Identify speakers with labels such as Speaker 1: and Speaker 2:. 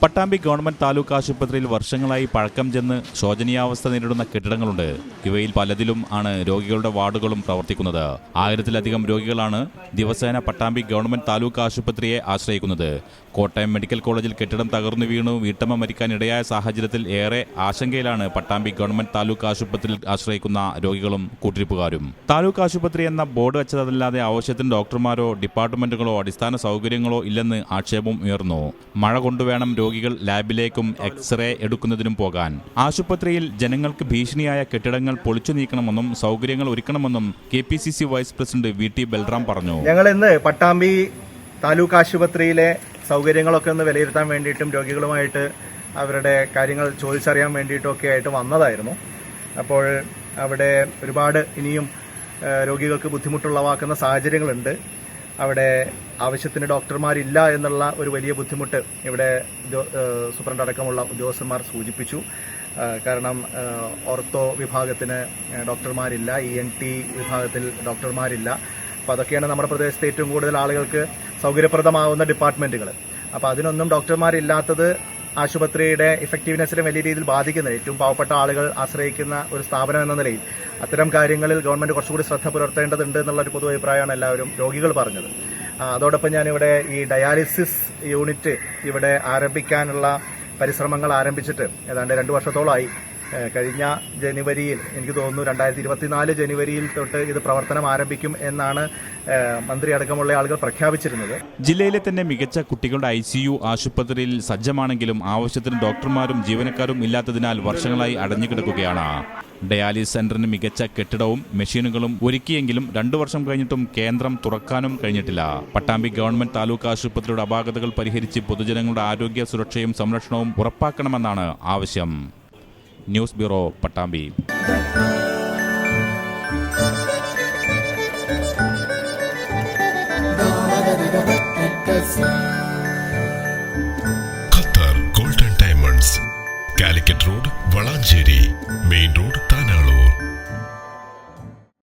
Speaker 1: Pattambi government taluk ആശുപത്രിയിൽ വർഷങ്ങളായി പഴക്കം ചെന്ന് ശോചനീയാവസ്ഥ നേരിടുന്ന കെട്ടിടങ്ങളുണ്ട്. ഇവയിൽ പലതിലും ആണ് രോഗികളുടെ വാർഡുകളും പ്രവർത്തിക്കുന്നത്. 1000-ലധികം രോഗികളാണ് ദിവസേന പട്ടാമ്പി ഗവൺമെന്റ് താലൂക്ക് ആശുപത്രിയെ ആശ്രയിക്കുന്നത്. കോട്ടയം മെഡിക്കൽ കോളേജിൽ കെട്ടിടം തകർന്നു വീണു വീട്ടമ്മ മരിക്കാൻ ഇടയായ സാഹചര്യത്തിൽ ഏറെ ആശങ്കയിലാണ് പട്ടാമ്പി ഗവൺമെന്റ് താലൂക്ക് ആശുപത്രിയിൽ ആശ്രയിക്കുന്ന രോഗികളും കൂട്ടിരിപ്പുകാരും. താലൂക്ക് ആശുപത്രി എന്ന ബോർഡ് വെച്ചതല്ലാതെ ആവശ്യത്തിന് ഡോക്ടർമാരോ ഡിപ്പാർട്ട്മെന്റുകളോ അടിസ്ഥാന സൗകര്യങ്ങളോ ഇല്ലെന്ന് ആക്ഷേപം ഉയർന്നു. മഴ കൊണ്ടുവേണം രോഗികൾ ലാബിലേക്കും എക്സ്റേ എടുക്കുന്നതിനും പോകാൻ. ആശുപത്രിയിൽ ജനങ്ങൾക്ക് ഭീഷണിയായ കെട്ടിടങ്ങൾ പൊളിച്ചു നീക്കണമെന്നും സൗകര്യങ്ങൾ ഒരുക്കണമെന്നും KPCC vice president VT Balram പറഞ്ഞു.
Speaker 2: ഞങ്ങൾ ഇന്ന് പട്ടാമ്പി താലൂക്ക് ആശുപത്രിയിലെ സൗകര്യങ്ങളൊക്കെ ഒന്ന് വിലയിരുത്താൻ വേണ്ടിയിട്ടും രോഗികളുമായിട്ട് അവരുടെ കാര്യങ്ങൾ ചോദിച്ചറിയാൻ വേണ്ടിയിട്ടൊക്കെ ആയിട്ട് വന്നതായിരുന്നു. അപ്പോൾ അവിടെ ഒരുപാട് ഇനിയും രോഗികൾക്ക് ബുദ്ധിമുട്ടുളവാക്കുന്ന സാഹചര്യങ്ങളുണ്ട്. അവിടെ ആവശ്യത്തിന് ഡോക്ടർമാരില്ല എന്നുള്ള ഒരു വലിയ ബുദ്ധിമുട്ട് ഇവിടെ സൂപ്രണ്ട് അടക്കമുള്ള ഉദ്യോഗസ്ഥന്മാർ സൂചിപ്പിച്ചു. കാരണം ഓർത്തോ വിഭാഗത്തിന് ഡോക്ടർമാരില്ല, ENT വിഭാഗത്തിൽ ഡോക്ടർമാരില്ല. അപ്പോൾ അതൊക്കെയാണ് നമ്മുടെ പ്രദേശത്ത് ഏറ്റവും കൂടുതൽ ആളുകൾക്ക് സൗകര്യപ്രദമാവുന്ന ഡിപ്പാർട്ട്മെൻറ്റുകൾ. അപ്പോൾ അതിനൊന്നും ഡോക്ടർമാരില്ലാത്തത് ആശുപത്രിയുടെ ഇഫക്റ്റീവ്നെസ്സിനെ വലിയ രീതിയിൽ ബാധിക്കുന്നത്. ഏറ്റവും പാവപ്പെട്ട ആളുകൾ ആശ്രയിക്കുന്ന ഒരു സ്ഥാപനം എന്ന നിലയിൽ അത്തരം കാര്യങ്ങളിൽ ഗവൺമെൻറ് കുറച്ചുകൂടി ശ്രദ്ധ പുലർത്തേണ്ടതുണ്ട് എന്നുള്ളൊരു പൊതു അഭിപ്രായമാണ് എല്ലാവരും രോഗികൾ പറഞ്ഞത്. അതോടൊപ്പം ഞാനിവിടെ ഈ ഡയാലിസിസ് യൂണിറ്റ് ഇവിടെ ആരംഭിക്കാനുള്ള പരിശ്രമങ്ങൾ ആരംഭിച്ചിട്ട് ഏതാണ്ട് 2 വർഷത്തോളമായി. കഴിഞ്ഞ ജനുവരിയിൽ, എനിക്ക് തോന്നുന്നു 2024 ജനുവരിയിൽ തൊട്ട് ഇത് പ്രവർത്തനം ആരംഭിക്കും എന്നാണ് മന്ത്രി അടക്കമുള്ള ആളുകൾ പ്രഖ്യാപിച്ചിരുന്നത്.
Speaker 1: ജില്ലയിലെ തന്നെ മികച്ച കുട്ടികളുടെ ICU ആശുപത്രിയിൽ സജ്ജമാണെങ്കിലും ആവശ്യത്തിന് ഡോക്ടർമാരും ജീവനക്കാരും ഇല്ലാത്തതിനാൽ വർഷങ്ങളായി അടഞ്ഞുകിടക്കുകയാണ്. ഡയാലിസിസ് സെന്ററിന് മികച്ച കെട്ടിടവും മെഷീനുകളും ഒരുക്കിയെങ്കിലും 2 വർഷം കഴിഞ്ഞിട്ടും കേന്ദ്രം തുറക്കാനും കഴിഞ്ഞിട്ടില്ല. പട്ടാമ്പി ഗവൺമെന്റ് താലൂക്ക് ആശുപത്രിയുടെ അപാകതകൾ പരിഹരിച്ച് പൊതുജനങ്ങളുടെ ആരോഗ്യ സുരക്ഷയും സംരക്ഷണവും ഉറപ്പാക്കണമെന്നാണ് ആവശ്യം. News bureau, Pattambi.
Speaker 3: Qatar golden diamonds, Calicut road, Valanchery main road, Tanalur.